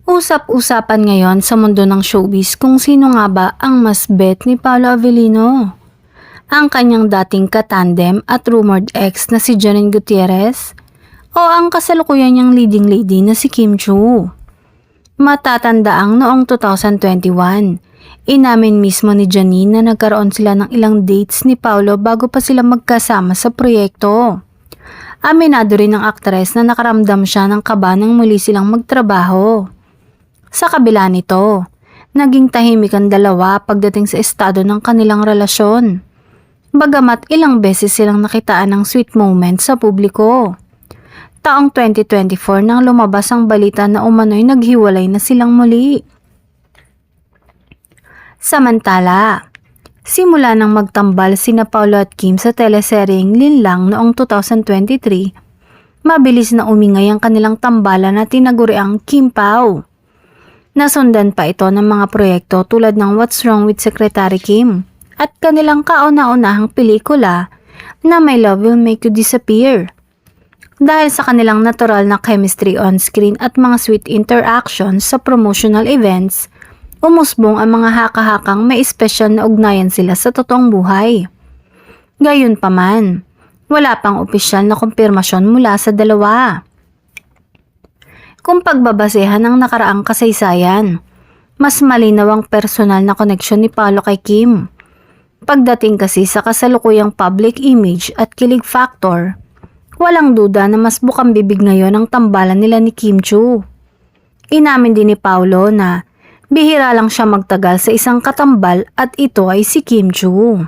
Usap-usapan ngayon sa mundo ng showbiz kung sino nga ba ang mas bet ni Paolo Avellino. Ang kanyang dating katandem at rumored ex na si Janine Gutierrez o ang kasalukuyan niyang leading lady na si Kim Chiu. Matatandaang noong 2021, inamin mismo ni Janine na nagkaroon sila ng ilang dates ni Paolo bago pa sila magkasama sa proyekto. Aminado rin ng aktres na nakaramdam siya ng kaba nang muli silang magtrabaho. Sa kabila nito, naging tahimik ang dalawa pagdating sa estado ng kanilang relasyon. Bagamat ilang beses silang nakitaan ng sweet moment sa publiko. Taong 2024 nang lumabas ang balita na umano'y naghiwalay na silang muli. Samantala, simula nang magtambal sina Paolo at Kim sa teleseryeng Linlang noong 2023, mabilis na umingay ang kanilang tambalan na tinaguriang Kim Pao. Nasundan pa ito ng mga proyekto tulad ng What's Wrong with Secretary Kim at kanilang kauna-unahang pelikula na My Love Will Make You Disappear. Dahil sa kanilang natural na chemistry on-screen at mga sweet interactions sa promotional events, umusbong ang mga haka-hakang may espesyal na ugnayan sila sa totoong buhay. Gayunpaman, wala pang opisyal na kumpirmasyon mula sa dalawa. Kung pagbabasehan ng nakaraang kasaysayan, mas malinaw ang personal na koneksyon ni Paolo kay Kim. Pagdating kasi sa kasalukuyang public image at kilig factor, walang duda na mas bukang bibig ngayon ang tambalan nila ni Kim Chiu. Inamin din ni Paolo na bihira lang siya magtagal sa isang katambal at ito ay si Kim Chiu.